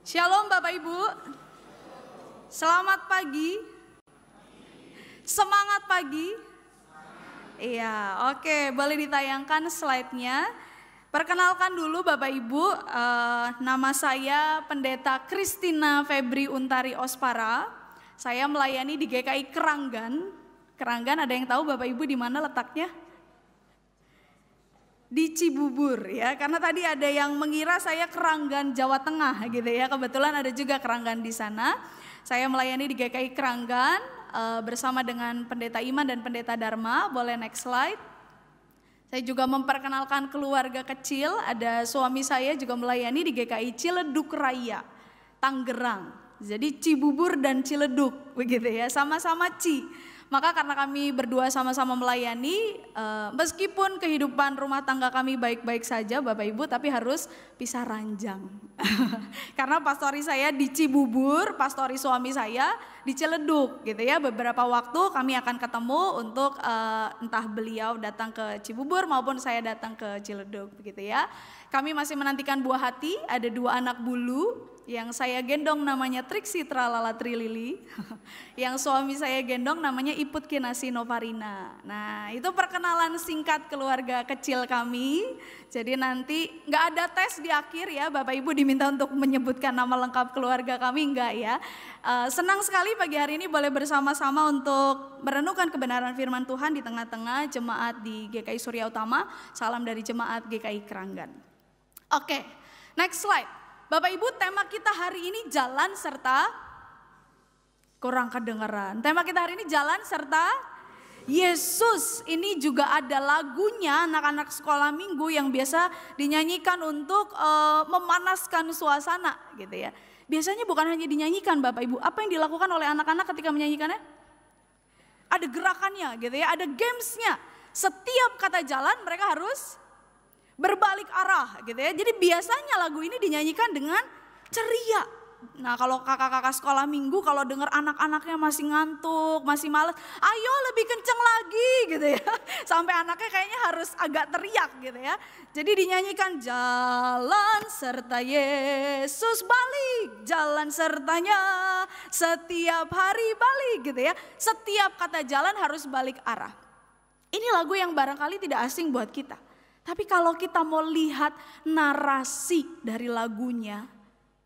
Shalom Bapak Ibu, selamat pagi, semangat pagi. Iya, oke, boleh ditayangkan slide-nya. Perkenalkan dulu Bapak Ibu, nama saya Pendeta Christina Febri Untari Ospara. Saya melayani di GKI Keranggan. Keranggan ada yang tahu Bapak Ibu di mana letaknya? Di Cibubur ya, karena tadi ada yang mengira saya Keranggan Jawa Tengah gitu ya. Kebetulan ada juga Keranggan di sana. Saya melayani di GKI Keranggan bersama dengan Pendeta Iman dan Pendeta Dharma. Boleh next slide. Saya juga memperkenalkan keluarga kecil. Ada suami saya juga melayani di GKI Ciledug Raya, Tangerang. Jadi Cibubur dan Ciledug begitu ya, sama-sama Ci. Maka karena kami berdua sama-sama melayani, meskipun kehidupan rumah tangga kami baik-baik saja Bapak Ibu, tapi harus pisah ranjang. Karena pastori saya di Cibubur, pastori suami saya di Ciledug gitu ya. Beberapa waktu kami akan ketemu untuk entah beliau datang ke Cibubur maupun saya datang ke Ciledug begitu ya. Kami masih menantikan buah hati, ada 2 anak bulu. Yang saya gendong namanya Triksi Tralala Trilili, yang suami saya gendong namanya Iput Kinasi Novarina. Nah itu perkenalan singkat keluarga kecil kami. Jadi nanti nggak ada tes di akhir ya, Bapak Ibu diminta untuk menyebutkan nama lengkap keluarga kami, enggak ya. Senang sekali pagi hari ini boleh bersama-sama untuk merenungkan kebenaran firman Tuhan di tengah-tengah jemaat di GKI Surya Utama. Salam dari jemaat GKI Keranggan. Oke, next slide. Bapak Ibu, tema kita hari ini jalan serta kurang kedengaran. Tema kita hari ini jalan serta Yesus. Ini juga ada lagunya anak-anak sekolah minggu yang biasa dinyanyikan untuk memanaskan suasana gitu ya. Biasanya bukan hanya dinyanyikan Bapak Ibu, apa yang dilakukan oleh anak-anak ketika menyanyikannya? Ada gerakannya gitu ya, ada gamesnya. Setiap kata jalan mereka harus berbalik arah gitu ya. Jadi biasanya lagu ini dinyanyikan dengan ceria. Nah kalau kakak-kakak sekolah minggu kalau dengar anak-anaknya masih ngantuk, masih malas, ayo lebih kenceng lagi gitu ya. Sampai anaknya kayaknya harus agak teriak gitu ya. Jadi dinyanyikan jalan serta Yesus balik, jalan sertanya setiap hari balik gitu ya. Setiap kata jalan harus balik arah. Ini lagu yang barangkali tidak asing buat kita. Tapi kalau kita mau lihat narasi dari lagunya,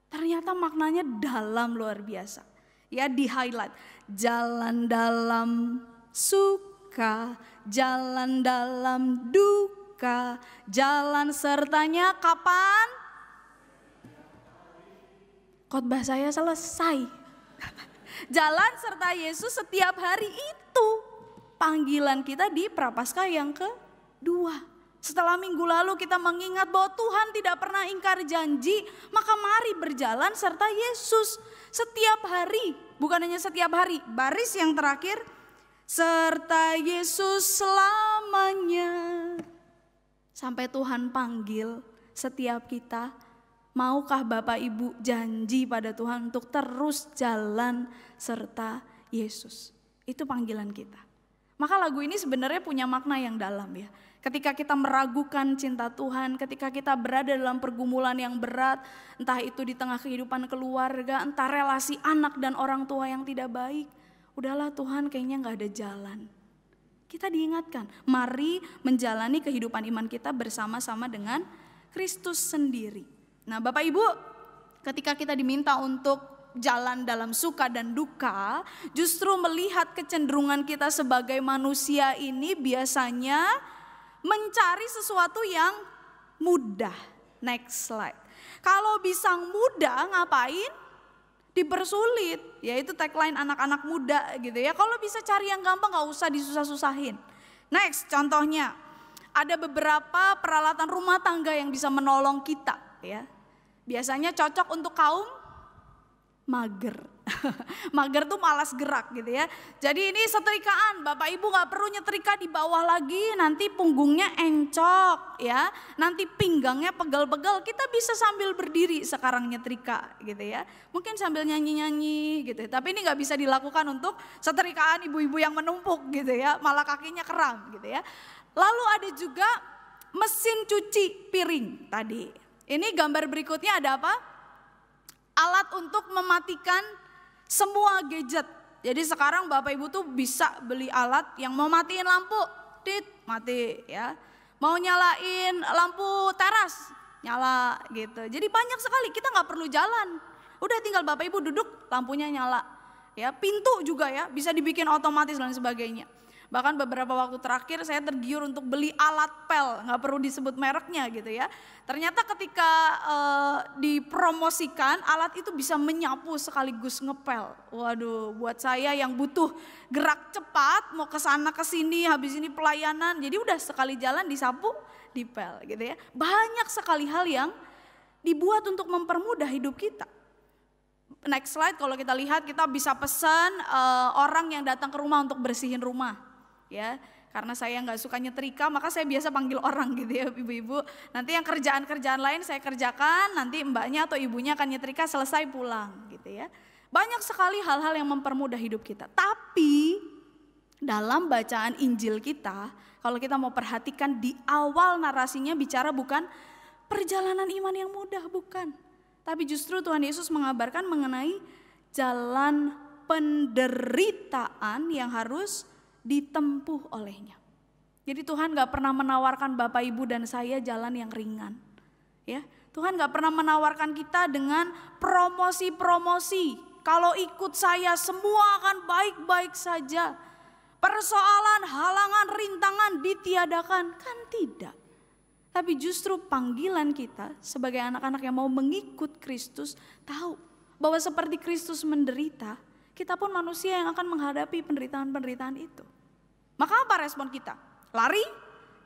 ternyata maknanya dalam luar biasa. Ya di highlight, jalan dalam suka, jalan dalam duka, jalan sertanya kapan? Khotbah saya selesai. Jalan serta Yesus setiap hari itu panggilan kita di Prapaskah yang kedua. Setelah minggu lalu kita mengingat bahwa Tuhan tidak pernah ingkar janji, maka mari berjalan serta Yesus setiap hari, bukan hanya setiap hari. Baris yang terakhir, serta Yesus selamanya. Sampai Tuhan panggil setiap kita, maukah Bapak Ibu janji pada Tuhan untuk terus jalan serta Yesus? Itu panggilan kita. Maka lagu ini sebenarnya punya makna yang dalam ya. Ketika kita meragukan cinta Tuhan, ketika kita berada dalam pergumulan yang berat, entah itu di tengah kehidupan keluarga, entah relasi anak dan orang tua yang tidak baik, udahlah Tuhan kayaknya gak ada jalan. Kita diingatkan, mari menjalani kehidupan iman kita bersama-sama dengan Kristus sendiri. Nah Bapak Ibu, ketika kita diminta untuk jalan dalam suka dan duka, justru melihat kecenderungan kita sebagai manusia ini biasanya mencari sesuatu yang mudah. Next slide. Kalau bisa mudah ngapain? Dipersulit. Yaitu tagline anak-anak muda gitu ya. Kalau bisa cari yang gampang gak usah disusah-susahin. Next contohnya. Ada beberapa peralatan rumah tangga yang bisa menolong kita ya. Biasanya cocok untuk kaum mager. Mager tuh malas gerak gitu ya. Jadi ini setrikaan, Bapak Ibu gak perlu nyetrika di bawah lagi, nanti punggungnya encok ya. Nanti pinggangnya pegel-pegel, kita bisa sambil berdiri sekarang nyetrika gitu ya. Mungkin sambil nyanyi-nyanyi gitu ya. Tapi ini gak bisa dilakukan untuk setrikaan ibu-ibu yang menumpuk gitu ya. Malah kakinya kram gitu ya. Lalu ada juga mesin cuci piring tadi. Ini gambar berikutnya ada apa? alat untuk mematikan semua gadget. Jadi sekarang Bapak Ibu tuh bisa beli alat yang mau matiin lampu, mati ya. Mau nyalain lampu teras, nyala gitu. Jadi banyak sekali, kita nggak perlu jalan. Udah tinggal Bapak Ibu duduk, lampunya nyala. Ya, pintu juga ya bisa dibikin otomatis dan sebagainya. Bahkan beberapa waktu terakhir saya tergiur untuk beli alat pel, nggak perlu disebut mereknya gitu ya. Ternyata ketika dipromosikan alat itu bisa menyapu sekaligus ngepel. Waduh, buat saya yang butuh gerak cepat, mau ke sana ke sini, habis ini pelayanan, jadi udah sekali jalan disapu, dipel gitu ya. Banyak sekali hal yang dibuat untuk mempermudah hidup kita. Next slide, kalau kita lihat kita bisa pesan orang yang datang ke rumah untuk bersihin rumah. Ya, karena saya nggak suka nyetrika, maka saya biasa panggil orang gitu ya, ibu-ibu. Nanti yang kerjaan-kerjaan lain saya kerjakan, nanti mbaknya atau ibunya akan nyetrika, selesai pulang gitu ya. Banyak sekali hal-hal yang mempermudah hidup kita. Tapi dalam bacaan Injil kita, kalau kita mau perhatikan di awal narasinya bicara bukan perjalanan iman yang mudah, bukan. Tapi justru Tuhan Yesus mengabarkan mengenai jalan penderitaan yang harus ditempuh olehnya. Jadi Tuhan gak pernah menawarkan Bapak Ibu dan saya jalan yang ringan. Ya, Tuhan gak pernah menawarkan kita dengan promosi-promosi. Kalau ikut saya semua akan baik-baik saja. Persoalan, halangan, rintangan ditiadakan. Kan tidak. Tapi justru panggilan kita sebagai anak-anak yang mau mengikut Kristus, tahu bahwa seperti Kristus menderita, kita pun manusia yang akan menghadapi penderitaan-penderitaan itu. Maka apa respon kita? Lari,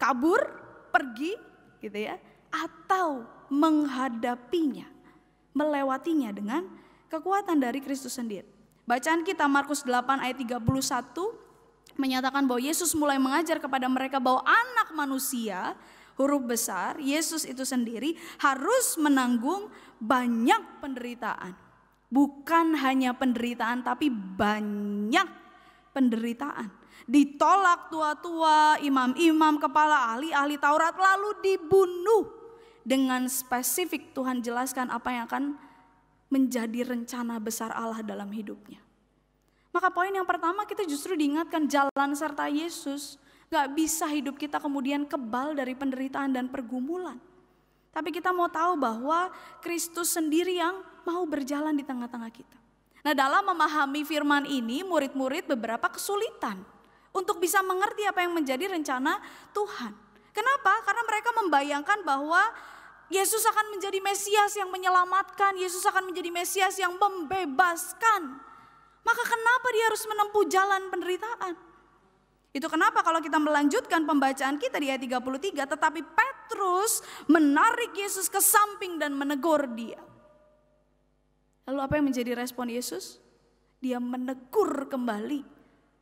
kabur, pergi gitu ya, atau menghadapinya, melewatinya dengan kekuatan dari Kristus sendiri. Bacaan kita Markus 8 ayat 31 menyatakan bahwa Yesus mulai mengajar kepada mereka bahwa anak manusia, huruf besar, Yesus itu sendiri harus menanggung banyak penderitaan. Bukan hanya penderitaan tapi banyak penderitaan. Ditolak tua-tua, imam-imam, kepala ahli Taurat, lalu dibunuh. Dengan spesifik Tuhan jelaskan apa yang akan menjadi rencana besar Allah dalam hidupnya. Maka poin yang pertama, kita justru diingatkan jalan serta Yesus. Gak bisa hidup kita kemudian kebal dari penderitaan dan pergumulan. Tapi kita mau tahu bahwa Kristus sendiri yang mau berjalan di tengah-tengah kita. Nah, dalam memahami firman ini, murid-murid beberapa kesulitan untuk bisa mengerti apa yang menjadi rencana Tuhan. Kenapa? Karena mereka membayangkan bahwa Yesus akan menjadi Mesias yang menyelamatkan, Yesus akan menjadi Mesias yang membebaskan. Maka kenapa dia harus menempuh jalan penderitaan? Itu kenapa kalau kita melanjutkan pembacaan kita di ayat 33, tetapi Petrus menarik Yesus ke samping dan menegur dia. Lalu apa yang menjadi respon Yesus? Dia menegur kembali.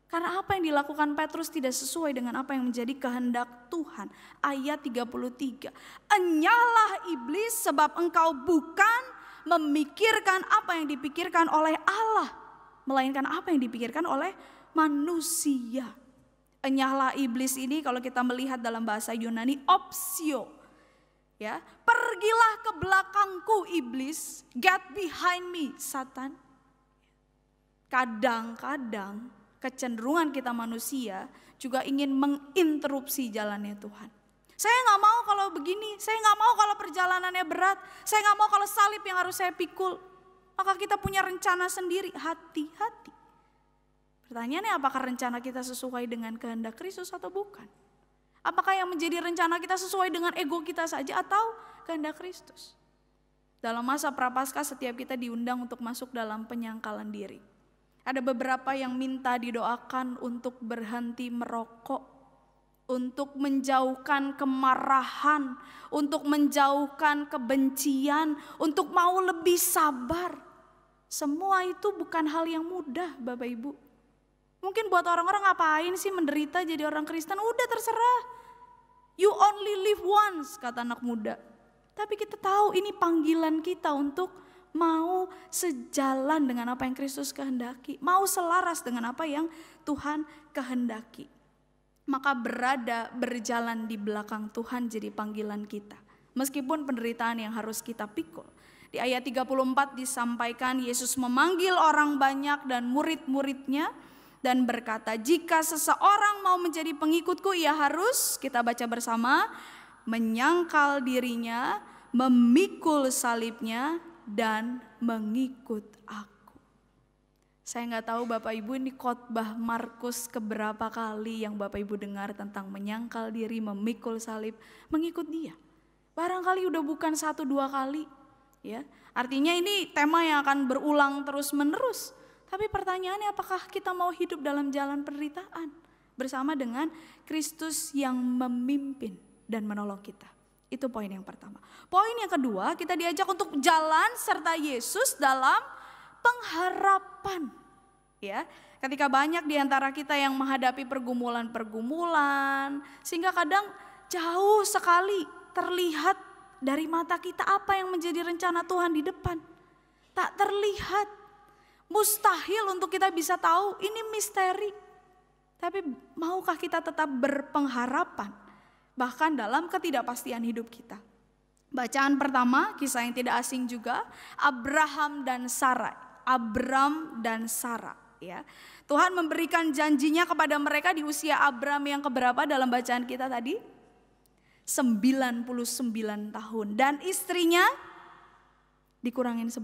Karena apa yang dilakukan Petrus tidak sesuai dengan apa yang menjadi kehendak Tuhan. Ayat 33. Enyahlah iblis sebab engkau bukan memikirkan apa yang dipikirkan oleh Allah, melainkan apa yang dipikirkan oleh manusia. Enyahlah iblis ini kalau kita melihat dalam bahasa Yunani opsio. Ya, pergilah ke belakangku iblis, get behind me Satan. Kadang-kadang kecenderungan kita manusia juga ingin menginterupsi jalannya Tuhan. Saya gak mau kalau begini, saya gak mau kalau perjalanannya berat, saya gak mau kalau salib yang harus saya pikul. Maka kita punya rencana sendiri, hati-hati. Pertanyaannya, apakah rencana kita sesuai dengan kehendak Kristus atau bukan? Apakah yang menjadi rencana kita sesuai dengan ego kita saja atau kehendak Kristus? Dalam masa Prapaskah setiap kita diundang untuk masuk dalam penyangkalan diri. Ada beberapa yang minta didoakan untuk berhenti merokok, untuk menjauhkan kemarahan, untuk menjauhkan kebencian, untuk mau lebih sabar. Semua itu bukan hal yang mudah, Bapak Ibu. Mungkin buat orang-orang ngapain sih menderita jadi orang Kristen? Udah terserah. You only live once, kata anak muda. Tapi kita tahu ini panggilan kita untuk mau sejalan dengan apa yang Kristus kehendaki, mau selaras dengan apa yang Tuhan kehendaki. Maka berjalan di belakang Tuhan jadi panggilan kita. Meskipun penderitaan yang harus kita pikul. Di ayat 34 disampaikan Yesus memanggil orang banyak dan murid-muridnya dan berkata, jika seseorang mau menjadi pengikutku, ia harus, kita baca bersama, menyangkal dirinya, memikul salibnya, dan mengikut aku. Saya nggak tahu Bapak Ibu ini khotbah Markus keberapa kali yang Bapak Ibu dengar tentang menyangkal diri, memikul salib, mengikut dia. Barangkali udah bukan 1-2 kali, ya. Artinya ini tema yang akan berulang terus menerus. Tapi pertanyaannya, apakah kita mau hidup dalam jalan penderitaan bersama dengan Kristus yang memimpin dan menolong kita? Itu poin yang pertama. Poin yang kedua, kita diajak untuk jalan serta Yesus dalam pengharapan. Ya, ketika banyak di antara kita yang menghadapi pergumulan-pergumulan, sehingga kadang jauh sekali terlihat dari mata kita apa yang menjadi rencana Tuhan di depan. Tak terlihat, mustahil untuk kita bisa tahu, ini misteri. Tapi maukah kita tetap berpengharapan, bahkan dalam ketidakpastian hidup kita? Bacaan pertama, kisah yang tidak asing juga, Abram dan Sarah, ya. Tuhan memberikan janjinya kepada mereka di usia Abram yang keberapa dalam bacaan kita tadi? 99 tahun. Dan istrinya dikurangin 10,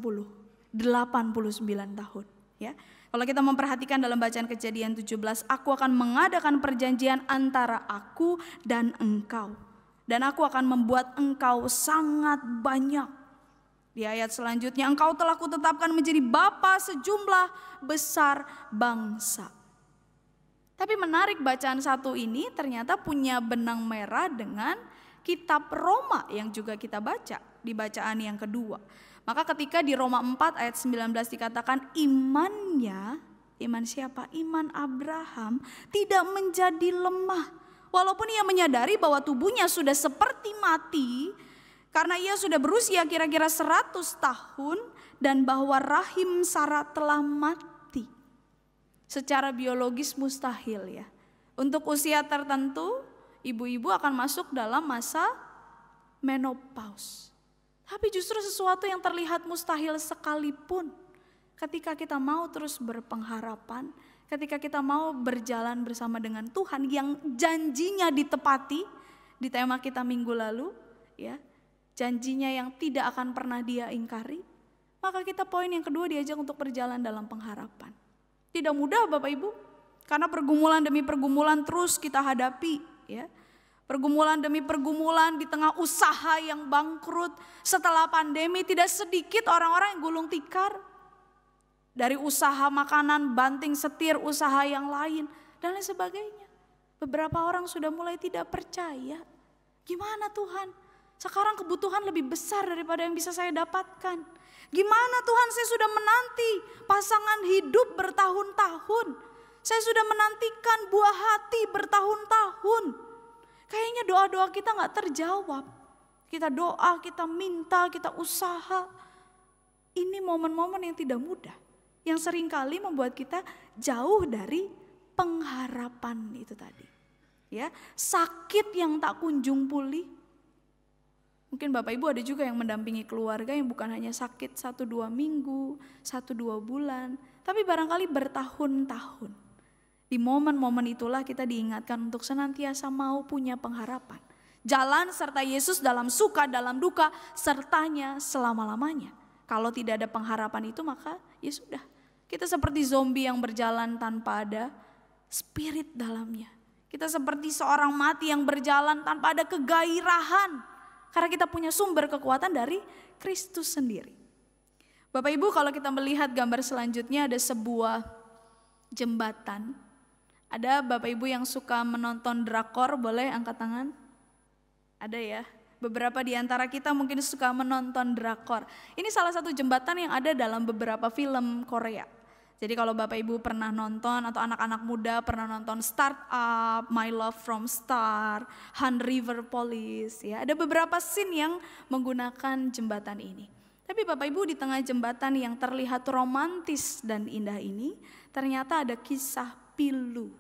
89 tahun, ya. Kalau kita memperhatikan dalam bacaan Kejadian 17, aku akan mengadakan perjanjian antara aku dan engkau, dan aku akan membuat engkau sangat banyak. Di ayat selanjutnya, engkau telah kutetapkan menjadi bapa sejumlah besar bangsa. Tapi menarik, bacaan satu ini ternyata punya benang merah dengan kitab Roma yang juga kita baca di bacaan yang kedua. Maka ketika di Roma 4 ayat 19 dikatakan imannya, iman siapa? Iman Abraham tidak menjadi lemah. Walaupun ia menyadari bahwa tubuhnya sudah seperti mati, karena ia sudah berusia kira-kira 100 tahun dan bahwa rahim Sarah telah mati. Secara biologis mustahil, ya. Untuk usia tertentu, ibu-ibu akan masuk dalam masa menopause. Tapi justru sesuatu yang terlihat mustahil sekalipun, ketika kita mau terus berpengharapan, ketika kita mau berjalan bersama dengan Tuhan yang janjinya ditepati, di tema kita minggu lalu, ya, janjinya yang tidak akan pernah dia ingkari, maka kita poin yang kedua diajak untuk berjalan dalam pengharapan. Tidak mudah Bapak Ibu, karena pergumulan demi pergumulan terus kita hadapi, ya. Pergumulan demi pergumulan di tengah usaha yang bangkrut. Setelah pandemi tidak sedikit orang-orang yang gulung tikar. Dari usaha makanan, banting setir, usaha yang lain, dan lain sebagainya. Beberapa orang sudah mulai tidak percaya. Gimana Tuhan? Sekarang kebutuhan lebih besar daripada yang bisa saya dapatkan. Gimana Tuhan, saya sudah menanti pasangan hidup bertahun-tahun. Saya sudah menantikan buah hati bertahun-tahun. Kayaknya doa-doa kita gak terjawab. Kita doa, kita minta, kita usaha. Ini momen-momen yang tidak mudah. Yang seringkali membuat kita jauh dari pengharapan itu tadi. Ya, sakit yang tak kunjung pulih. Mungkin Bapak Ibu ada juga yang mendampingi keluarga yang bukan hanya sakit 1-2 minggu, 1-2 bulan, tapi barangkali bertahun-tahun. Di momen-momen itulah kita diingatkan untuk senantiasa mau punya pengharapan. Jalan serta Yesus dalam suka, dalam duka, sertanya selama-lamanya. Kalau tidak ada pengharapan itu maka ya sudah. Kita seperti zombie yang berjalan tanpa ada spirit dalamnya. Kita seperti seorang mati yang berjalan tanpa ada kegairahan. Karena kita punya sumber kekuatan dari Kristus sendiri. Bapak Ibu, kalau kita melihat gambar selanjutnya ada sebuah jembatan. Ada Bapak Ibu yang suka menonton drakor, boleh angkat tangan? Ada ya, beberapa di antara kita mungkin suka menonton drakor. Ini salah satu jembatan yang ada dalam beberapa film Korea. Jadi kalau Bapak Ibu pernah nonton atau anak-anak muda pernah nonton Startup, My Love from Star, Han River Police, ya, ada beberapa scene yang menggunakan jembatan ini. Tapi Bapak Ibu, di tengah jembatan yang terlihat romantis dan indah ini, ternyata ada kisah pilu.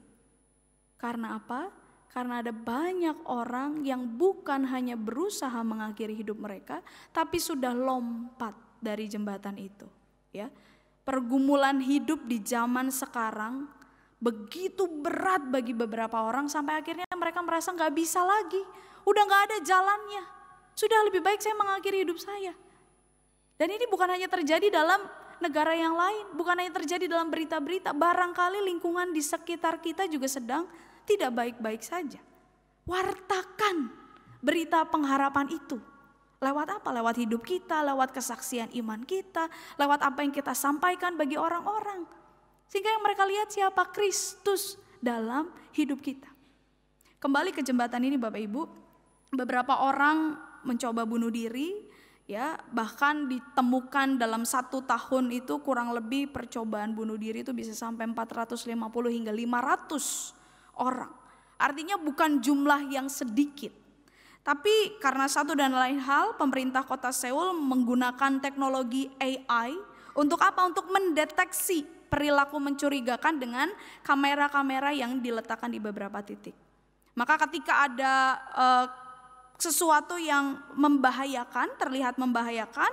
Karena apa? Karena ada banyak orang yang bukan hanya berusaha mengakhiri hidup mereka, tapi sudah lompat dari jembatan itu, ya. Pergumulan hidup di zaman sekarang begitu berat bagi beberapa orang sampai akhirnya mereka merasa nggak bisa lagi, udah nggak ada jalannya, sudah lebih baik saya mengakhiri hidup saya. Dan ini bukan hanya terjadi dalam negara yang lain, bukan hanya terjadi dalam berita-berita, barangkali lingkungan di sekitar kita juga sedang tidak baik-baik saja. Wartakan berita pengharapan itu. Lewat apa? Lewat hidup kita, lewat kesaksian iman kita, lewat apa yang kita sampaikan bagi orang-orang. Sehingga yang mereka lihat siapa Kristus dalam hidup kita. Kembali ke jembatan ini Bapak Ibu, beberapa orang mencoba bunuh diri, ya, bahkan ditemukan dalam 1 tahun itu kurang lebih percobaan bunuh diri itu bisa sampai 450 hingga 500 orang. Artinya bukan jumlah yang sedikit. Tapi karena satu dan lain hal, pemerintah kota Seoul menggunakan teknologi AI untuk apa? Untuk mendeteksi perilaku mencurigakan dengan kamera-kamera yang diletakkan di beberapa titik. Maka ketika ada sesuatu yang membahayakan, terlihat membahayakan,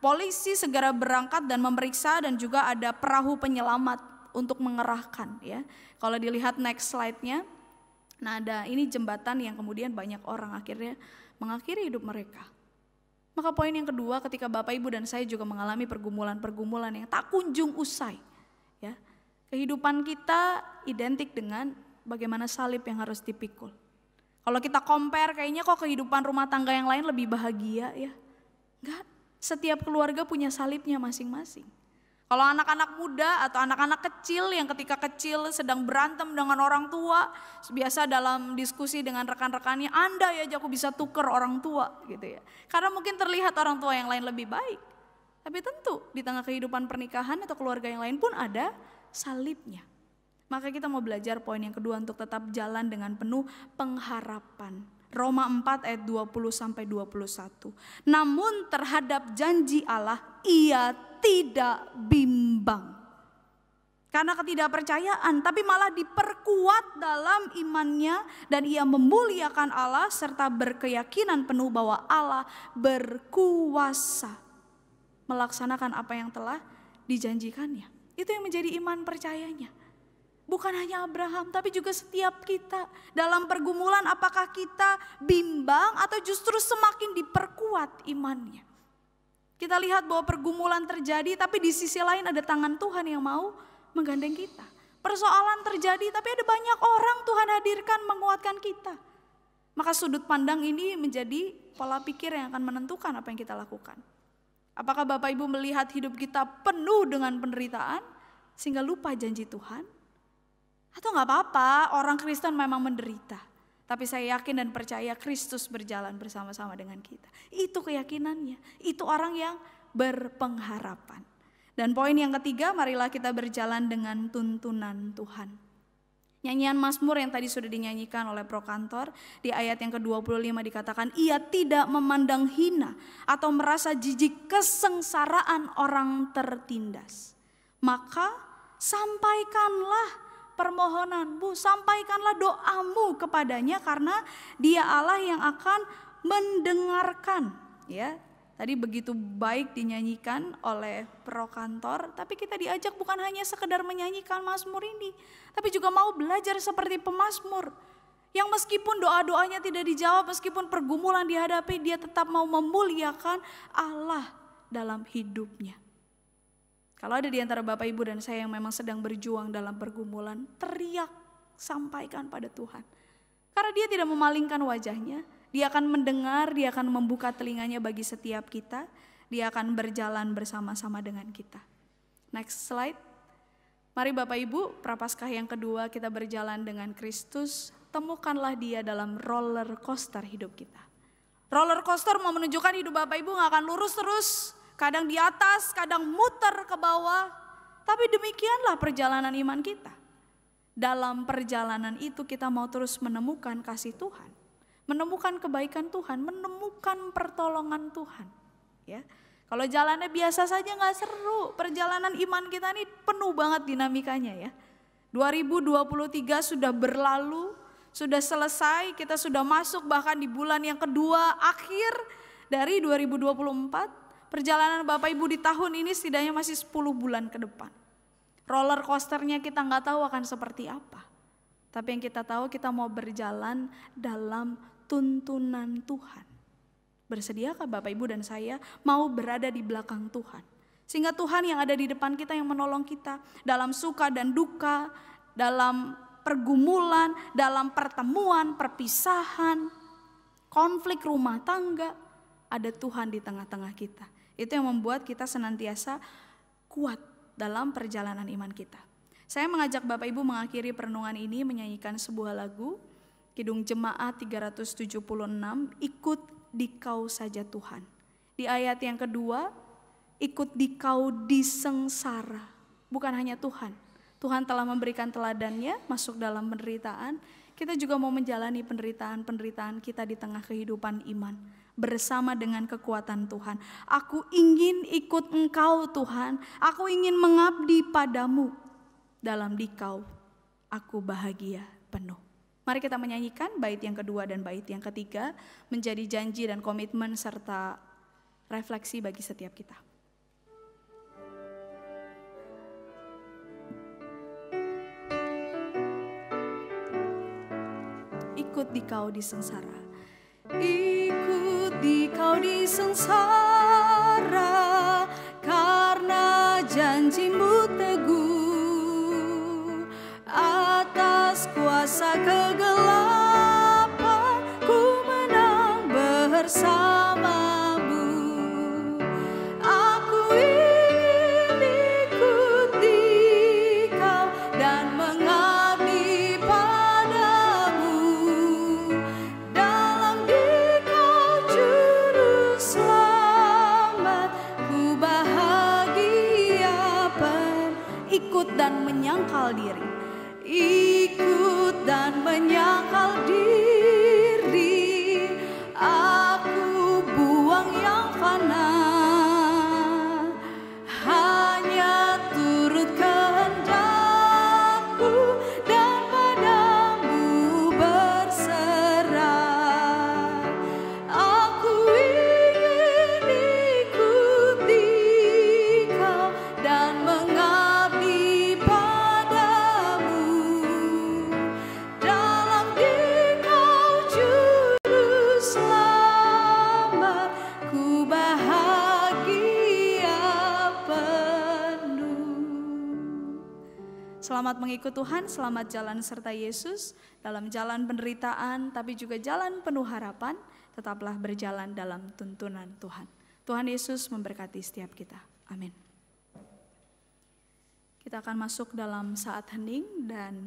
polisi segera berangkat dan memeriksa, dan juga ada perahu penyelamat untuk mengerahkan, ya. Kalau dilihat next slide-nya, nah ada ini jembatan yang kemudian banyak orang akhirnya mengakhiri hidup mereka. Maka poin yang kedua, ketika Bapak Ibu dan saya juga mengalami pergumulan-pergumulan yang tak kunjung usai, ya, kehidupan kita identik dengan bagaimana salib yang harus dipikul. Kalau kita compare, kayaknya kok kehidupan rumah tangga yang lain lebih bahagia, ya. Enggak, setiap keluarga punya salibnya masing-masing. Kalau anak-anak muda atau anak-anak kecil yang ketika kecil sedang berantem dengan orang tua, biasa dalam diskusi dengan rekan-rekannya, andai aja aku bisa tuker orang tua gitu ya. Karena mungkin terlihat orang tua yang lain lebih baik. Tapi tentu di tengah kehidupan pernikahan atau keluarga yang lain pun ada salibnya. Maka kita mau belajar poin yang kedua untuk tetap jalan dengan penuh pengharapan. Roma 4 ayat 20-21. Namun terhadap janji Allah ia tidak bimbang. Karena ketidakpercayaan, tapi malah diperkuat dalam imannya dan ia memuliakan Allah serta berkeyakinan penuh bahwa Allah berkuasa melaksanakan apa yang telah dijanjikannya. Itu yang menjadi iman percayanya. Bukan hanya Abraham, tapi juga setiap kita. Dalam pergumulan apakah kita bimbang atau justru semakin diperkuat imannya. Kita lihat bahwa pergumulan terjadi, tapi di sisi lain ada tangan Tuhan yang mau menggandeng kita. Persoalan terjadi, tapi ada banyak orang Tuhan hadirkan menguatkan kita. Maka sudut pandang ini menjadi pola pikir yang akan menentukan apa yang kita lakukan. Apakah Bapak Ibu melihat hidup kita penuh dengan penderitaan sehingga lupa janji Tuhan? Atau gak apa-apa, orang Kristen memang menderita. Tapi saya yakin dan percaya Kristus berjalan bersama-sama dengan kita. Itu keyakinannya, itu orang yang berpengharapan. Dan poin yang ketiga, marilah kita berjalan dengan tuntunan Tuhan. Nyanyian Mazmur yang tadi sudah dinyanyikan oleh Pro Kantor, di ayat yang ke-25 dikatakan, ia tidak memandang hina atau merasa jijik kesengsaraan orang tertindas. Maka sampaikanlah permohonanmu, sampaikanlah doamu kepadanya karena dia Allah yang akan mendengarkan. Ya, tadi begitu baik dinyanyikan oleh Pro Kantor, tapi kita diajak bukan hanya sekedar menyanyikan Mazmur ini, tapi juga mau belajar seperti pemazmur. Yang meskipun doa-doanya tidak dijawab, meskipun pergumulan dihadapi, dia tetap mau memuliakan Allah dalam hidupnya. Kalau ada di antara Bapak Ibu dan saya yang memang sedang berjuang dalam pergumulan, teriak, sampaikan pada Tuhan. Karena dia tidak memalingkan wajahnya, dia akan mendengar, dia akan membuka telinganya bagi setiap kita, dia akan berjalan bersama-sama dengan kita. Next slide. Mari Bapak Ibu, prapaskah yang kedua kita berjalan dengan Kristus, temukanlah dia dalam roller coaster hidup kita. Roller coaster mau menunjukkan hidup Bapak Ibu gak akan lurus terus. Kadang di atas, kadang muter ke bawah. Tapi demikianlah perjalanan iman kita. Dalam perjalanan itu kita mau terus menemukan kasih Tuhan. Menemukan kebaikan Tuhan, menemukan pertolongan Tuhan. Ya, kalau jalannya biasa saja gak seru. Perjalanan iman kita ini penuh banget dinamikanya ya. 2023 sudah berlalu, sudah selesai, kita sudah masuk bahkan di bulan yang kedua akhir dari 2024. perjalanan Bapak Ibu di tahun ini setidaknya masih 10 bulan ke depan. Roller coasternya kita nggak tahu akan seperti apa. Tapi yang kita tahu kita mau berjalan dalam tuntunan Tuhan. Bersediakah Bapak Ibu dan saya mau berada di belakang Tuhan? Sehingga Tuhan yang ada di depan kita yang menolong kita dalam suka dan duka, dalam pergumulan, dalam pertemuan, perpisahan, konflik rumah tangga, ada Tuhan di tengah-tengah kita. Itu yang membuat kita senantiasa kuat dalam perjalanan iman kita. Saya mengajak Bapak Ibu mengakhiri perenungan ini menyanyikan sebuah lagu, Kidung Jemaat 376, Ikut Dikau Saja Tuhan. Di ayat yang kedua, ikut Dikau di sengsara. Bukan hanya Tuhan. Tuhan telah memberikan teladannya masuk dalam penderitaan. Kita juga mau menjalani penderitaan-penderitaan kita di tengah kehidupan iman. Bersama dengan kekuatan Tuhan. Aku ingin ikut Engkau Tuhan. Aku ingin mengabdi padamu. Dalam Dikau aku bahagia penuh. Mari kita menyanyikan bait yang kedua dan bait yang ketiga. Menjadi janji dan komitmen serta refleksi bagi setiap kita. Ikut Dikau di sengsara. Ikut Dikau di sengsara, karena janjimu teguh. Atas kuasa kegelapan ku menang bersamamu. Aku ingin ikut Dikau dan mengabdi padamu. Dalam Dikau juru selamat, ku bahagia ikut dan menyangkal diri. Ikut dan menyangkal diri, aku buang yang fana, hanya turut kehendakmu dan padamu berserah. Aku ingin ikut Dikau dan mengabdi padamu. Dalam Dikau juru selamat, ku bahagia penuh. Selamat mengikut Tuhan, selamat jalan serta Yesus dalam jalan penderitaan tapi juga jalan penuh harapan. Tetaplah berjalan dalam tuntunan Tuhan. Tuhan Yesus memberkati setiap kita. Amin. Kita akan masuk dalam saat hening dan